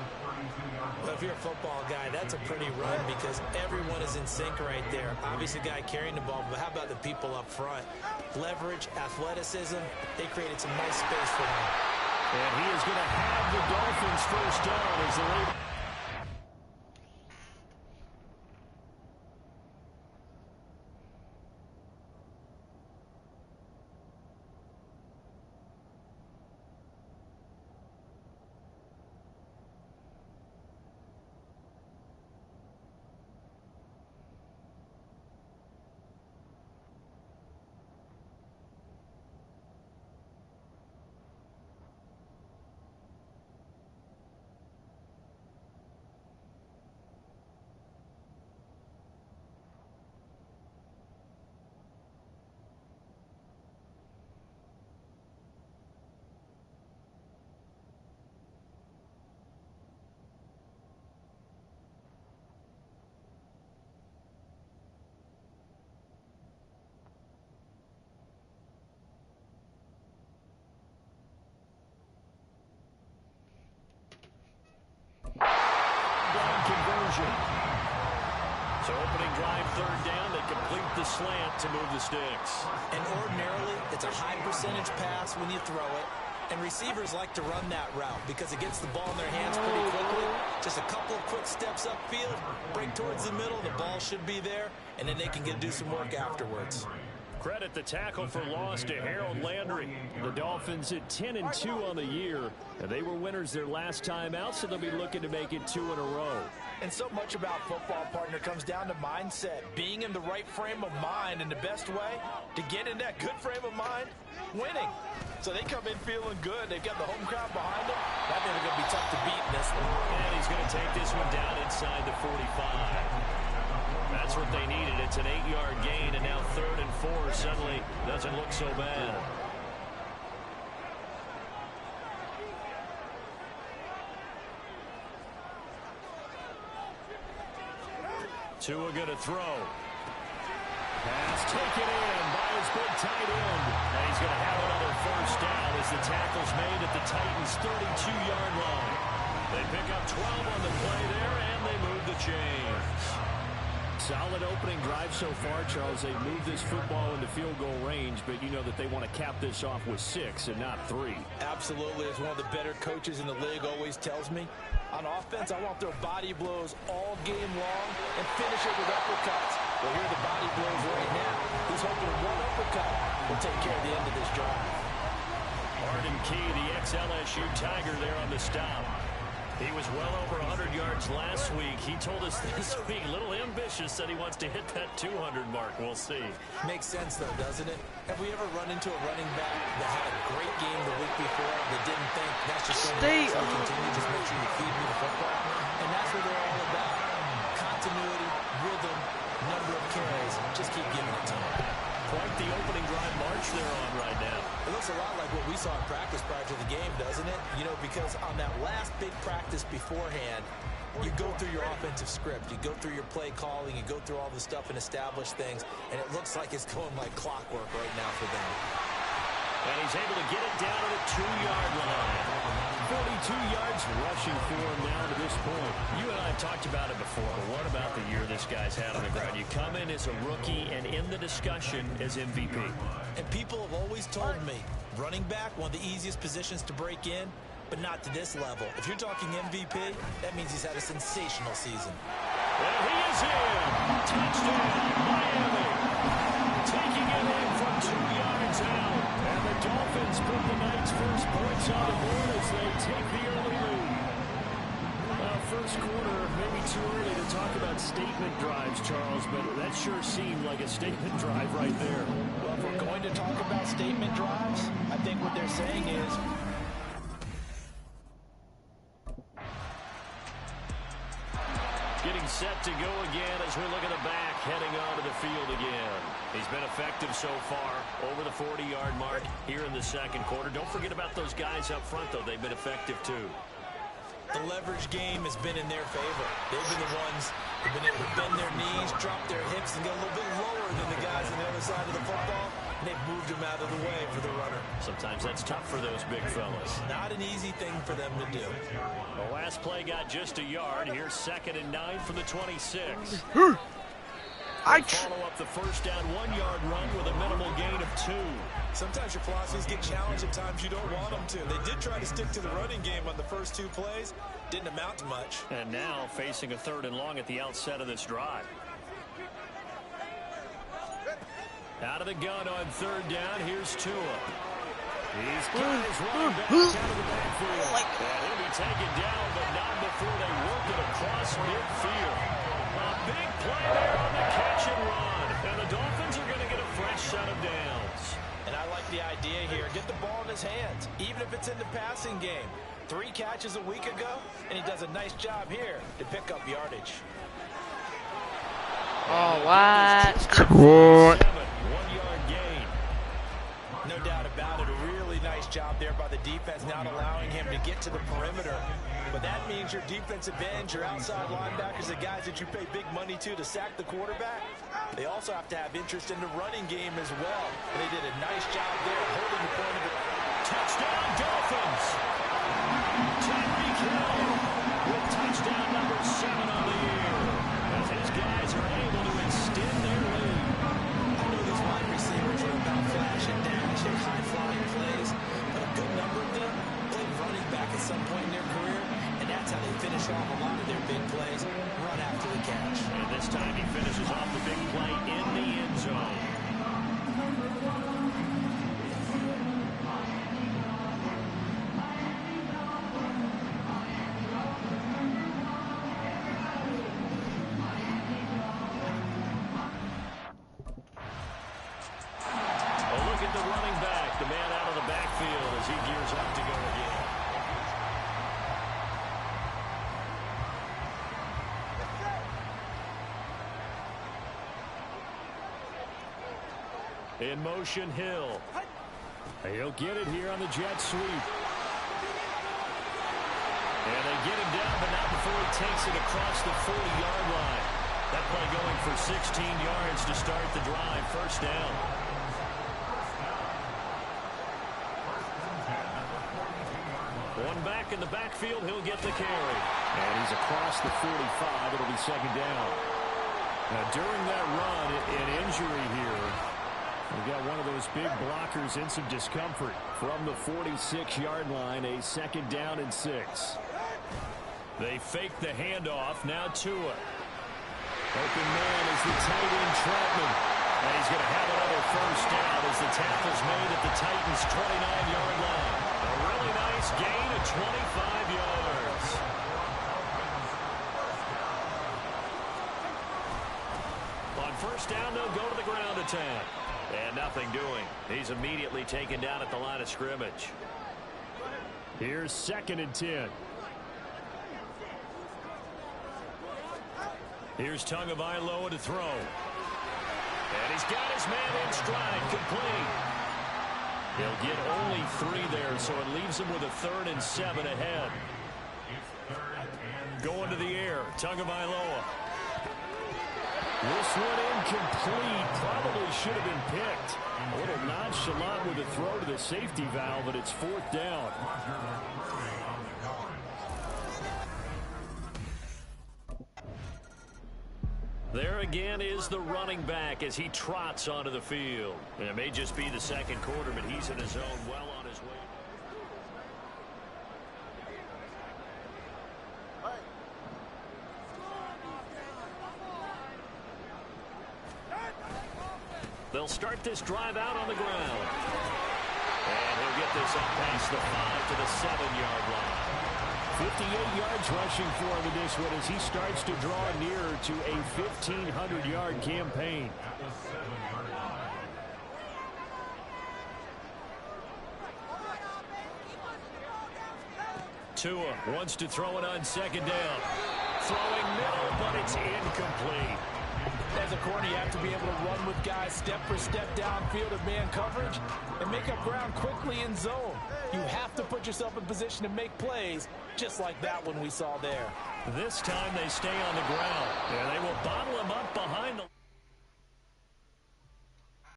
Well, if you're a football guy, that's a pretty run because everyone is in sync right there. Obviously, the guy carrying the ball, but how about the people up front? Leverage, athleticism, they created some nice space for him. And he is going to have the Dolphins first down as the lead. Conversion. So opening drive, 3rd down, they complete the slant to move the sticks. And ordinarily, it's a high percentage pass when you throw it. And receivers like to run that route because it gets the ball in their hands pretty quickly. Just a couple of quick steps upfield, break towards the middle, the ball should be there, and then they can do some work afterwards. Credit the tackle for loss to Harold Landry. The Dolphins at 10-2 on the year. And they were winners their last time out, so they'll be looking to make it 2 in a row. And so much about football, partner, comes down to mindset. Being in the right frame of mind, and the best way to get in that good frame of mind, winning. So they come in feeling good. They've got the home crowd behind them. I think they're going to be tough to beat in this one. And he's going to take this one down inside the 45. That's what they needed. It's an 8-yard gain, and now 3rd and 4 suddenly doesn't look so bad. Tua going to throw. Pass taken in by his big tight end. And he's going to have another first down as the tackle's made at the Titans' 32-yard line. They pick up 12 on the play there, and they move the chains. Solid opening drive so far, Charles. They've moved this football into field goal range, but you know that they want to cap this off with 6 and not 3. Absolutely. As one of the better coaches in the league always tells me, on offense, I want to throw body blows all game long and finish it with uppercuts. Well, here are the body blows right now. He's hoping one uppercut will take care of the end of this drive. Arden Key, the ex-LSU Tiger, there on the stop. He was well over 100 yards last week. He told us this week, a little ambitious, said he wants to hit that 200 mark. We'll see. Makes sense, though, doesn't it? Have we ever run into a running back that had a great game the week before that didn't think that's just going to continue, just make sure you feed me the football? And that's what they're all about. Continuity, rhythm, number of carries. Just keep giving it to them. Quite the opening drive march they're on right now. It looks a lot like what we saw in practice prior to the game, doesn't it? You know, because on that last big practice beforehand, you go through your offensive script, you go through your play calling, you go through all the stuff and establish things, and it looks like it's going like clockwork right now for them. And he's able to get it down to the 2-yard line. 42 yards rushing for him now to this point. You and I have talked about it before, but what about the year this guy's had on the ground? You come in as a rookie and in the discussion as MVP. And people have always told me, running back, one of the easiest positions to break in, but not to this level. If you're talking MVP, that means he's had a sensational season. And he is in. Touchdown, Miami. Taking it in from 2 yards out. And the Dolphins put the Knights' first points on the board as they take the early lead. First quarter, maybe too early to talk about statement drives, Charles, but that sure seemed like a statement drive right there. Well, if we're going to talk about statement drives, I think what they're saying is getting set to go again as we look at the back, heading onto the field again. He's been effective so far, over the 40-yard mark here in the second quarter. Don't forget about those guys up front, though. They've been effective, too. The leverage game has been in their favor. They've been the ones who've been able to bend their knees, drop their hips, and get a little bit lower than the guys on the other side of the football, and they've moved them out of the way for the runner. Sometimes that's tough for those big fellas. Not an easy thing for them to do. The last play got just a yard. Here's 2nd and 9 from the 26. Follow up the first down 1-yard run with a minimal gain of 2. Sometimes your philosophies get challenged at times you don't want them to. They did try to stick to the running game on the first 2 plays. Didn't amount to much. And now facing a 3rd and long at the outset of this drive. Out of the gun on 3rd down. Here's Tua. These guys running back out of the backfield. And he'll be taken down, but not before they work it across midfield. A big play there on the catch and run. And the Dolphins are going to get a fresh set of downs. And I like the idea here. Get the ball in his hands, even if it's in the passing game. 3 catches a week ago, and he does a nice job here to pick up yardage. Oh, what? 1-yard gain. No doubt about it. A really nice job there by the defense, not allowing him to get to the perimeter. But that means your defensive ends, your outside linebackers, the guys that you pay big money to sack the quarterback, they also have to have interest in the running game as well. And they did a nice job there holding the point of it. Touchdown, Dolphins! Tyreek Hill with touchdown number 7 on the year. As his guys are able to extend their lead. I know these wide receivers are about flash and dash and high-flying plays, but a good number of them played running back at some point in their career, and that's how they finish off a lot of their big plays, run after the catch. And this time he finishes off the big play in the end zone. In motion, Hill. He'll get it here on the jet sweep. And they get him down, but not before he takes it across the 40-yard line. That play going for 16 yards to start the drive. First down. One back in the backfield. He'll get the carry. And he's across the 45. It'll be second down. Now, during that run, an injury here. We've got one of those big blockers in some discomfort. From the 46-yard line, a second down and 6. They fake the handoff. Now Tua. Open man is the tight end, Troutman. And he's going to have another first down as the tackle's made at the Titans' 29-yard line. A really nice gain of 25 yards. On first down, they'll go to the ground attack. And nothing doing. He's immediately taken down at the line of scrimmage. Here's 2nd and 10. Here's Tagovailoa to throw. And he's got his man in stride, complete. He'll get only 3 there, so it leaves him with a 3rd and 7 ahead. Going to the air, Tagovailoa. This one incomplete. Probably should have been picked. A little nonchalant with a throw to the safety valve, but it's 4th down. There again is the running back as he trots onto the field. And it may just be the second quarter, but he's in his zone well on his way. They'll start this drive out on the ground. And he'll get this up past the 5 to the 7-yard line. 58 yards rushing for him in this one as he starts to draw nearer to a 1,500-yard campaign. Tua wants to throw it on second down. Throwing middle, but it's incomplete. As a corner, you have to be able to run with guys step for step downfield of man coverage and make up ground quickly in zone. You have to put yourself in position to make plays, just like that one we saw there. This time they stay on the ground, and they will bottle him up behind the...